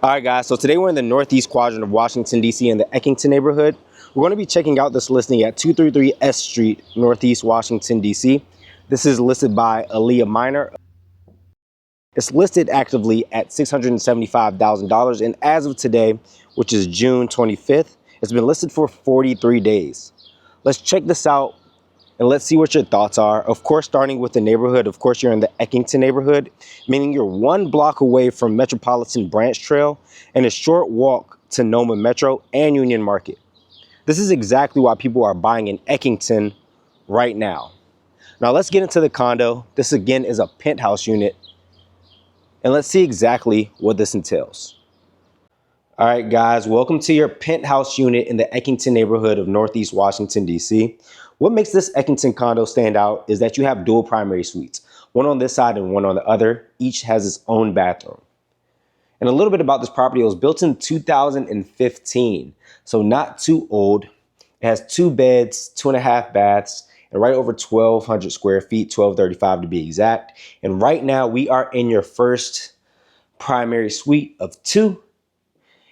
All right, guys, so today we're in the northeast quadrant of Washington, D.C. in the Eckington neighborhood. We're going to be checking out this listing at 233 S Street, northeast Washington, D.C. This is listed by Alethia Minor. It's listed actively at $675,000, and as of today, which is June 25th, it's been listed for 43 days. Let's check this out and let's see what your thoughts are. Of course, starting with the neighborhood, of course, you're in the Eckington neighborhood, meaning you're 1 block away from Metropolitan Branch Trail and a short walk to NoMa Metro and Union Market. This is exactly why people are buying in Eckington right now. Now let's get into the condo. This again is a penthouse unit, and let's see exactly what this entails. All right, guys, welcome to your penthouse unit in the Eckington neighborhood of Northeast Washington, D.C. What makes this Eckington condo stand out is that you have dual primary suites, one on this side and one on the other. Each has its own bathroom. And a little bit about this property: it was built in 2015, so not too old. It has 2 beds, 2.5 baths, and right over 1,200 square feet, 1,235 to be exact. And right now we are in your first primary suite of 2.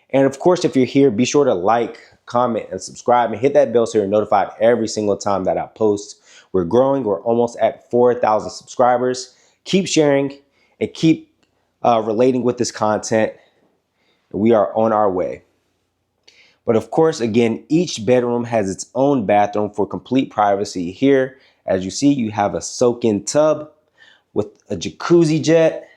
And of course, if you're here, be sure to like, comment, and subscribe, and hit that bell so you're notified every single time that I post. We're growing. We're almost at 4,000 subscribers. Keep sharing and keep relating with this content. We are on our way. But of course, again, each bedroom has its own bathroom for complete privacy. Here, as you see, you have a soak-in tub with a jacuzzi jet.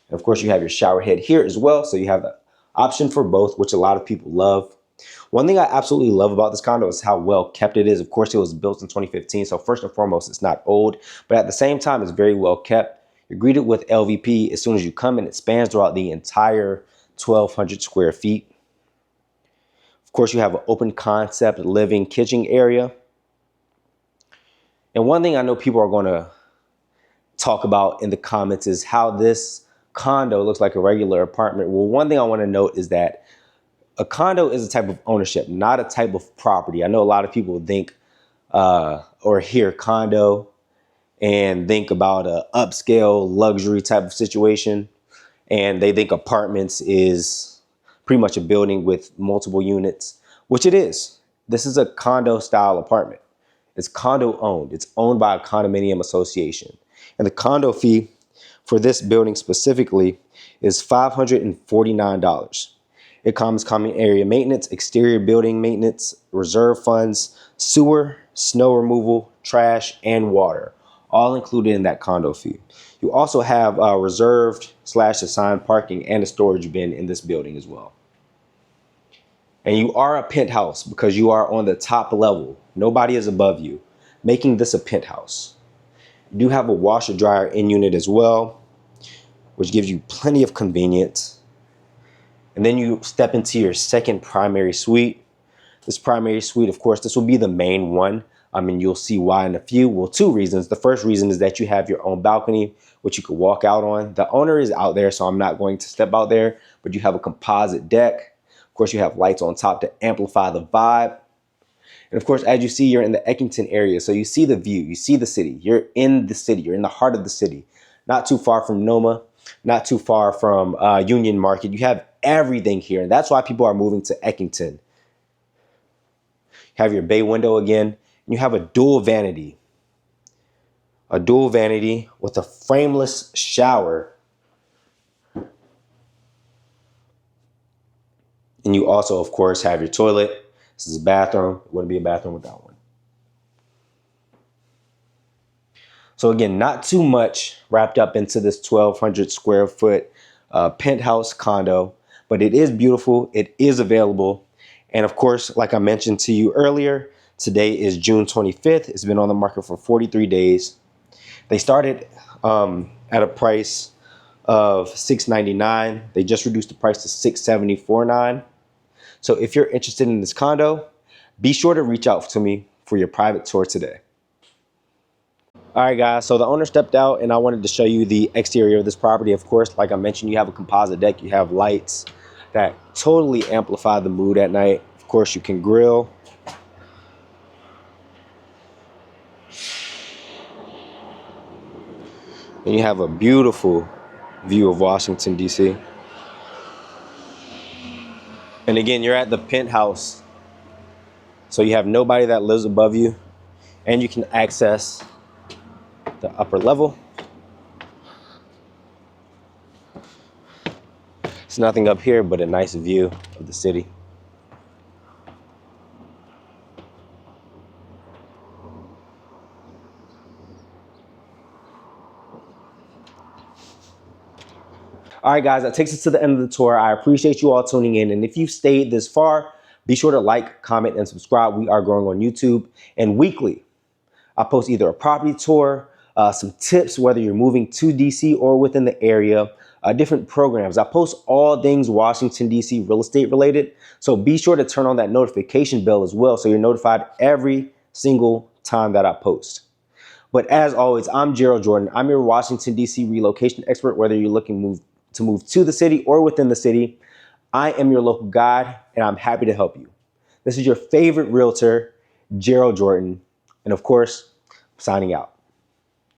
And of course, you have your shower head here as well, so you have the option for both, which a lot of people love. One thing I absolutely love about this condo is how well kept it is. Of course, it was built in 2015, so first and foremost, it's not old, but at the same time, it's very well kept. You're greeted with LVP as soon as you come in. It spans throughout the entire 1,200 square feet. Of course, you have an open concept living kitchen area. And one thing I know people are going to talk about in the comments is how this condo looks like a regular apartment. Well, one thing I want to note is that a condo is a type of ownership, not a type of property. I know a lot of people think or hear condo and think about a upscale luxury type of situation, and they think apartments is pretty much a building with multiple units, which it is. This is a condo style apartment. It's condo owned. It's owned by a condominium association, and the condo fee for this building specifically is $549. It comes common area maintenance, exterior building maintenance, reserve funds, sewer, snow removal, trash, and water, all included in that condo fee. You also have reserved/assigned parking and a storage bin in this building as well. And you are a penthouse because you are on the top level. Nobody is above you, making this a penthouse. You do have a washer dryer in unit as well, which gives you plenty of convenience. And then you step into your second primary suite. This primary suite, of course, this will be the main one. I mean, you'll see why in a few. Well, 2 reasons. The first reason is that you have your own balcony, which you could walk out on. The owner is out there, so I'm not going to step out there, but you have a composite deck. Of course, you have lights on top to amplify the vibe. And of course, as you see, you're in the Eckington area, so you see the view, you see the city. You're in the city, you're in the heart of the city. Not too far from NoMa, not too far from Union Market. You have everything here, and that's why people are moving to Eckington. You have your bay window again, and you have a dual vanity. A dual vanity with a frameless shower. And you also, of course, have your toilet. This is a bathroom. It wouldn't be a bathroom without one. So again, not too much wrapped up into this 1,200 square foot penthouse condo, but it is beautiful. It is available. And of course, like I mentioned to you earlier, today is June 25th. It's been on the market for 43 days. They started at a price of $699. They just reduced the price to $674.9. So if you're interested in this condo, be sure to reach out to me for your private tour today. All right, guys, so the owner stepped out and I wanted to show you the exterior of this property. Of course, like I mentioned, you have a composite deck, you have lights that totally amplify the mood at night. Of course, you can grill. And you have a beautiful view of Washington, D.C. And again, you're at the penthouse, so you have nobody that lives above you, and you can access the upper level. It's nothing up here but a nice view of the city. All right, guys, that takes us to the end of the tour. I appreciate you all tuning in. And if you've stayed this far, be sure to like, comment, and subscribe. We are growing on YouTube. And weekly, I post either a property tour, some tips, whether you're moving to DC or within the area, different programs. I post all things Washington, DC real estate related. So be sure to turn on that notification bell as well, so you're notified every single time that I post. But as always, I'm Jarriel Jordan. I'm your Washington, DC relocation expert, whether you're looking to move to the city or within the city. I am your local guide, and I'm happy to help you. This is your favorite realtor, Jarriel Jordan. And of course, signing out.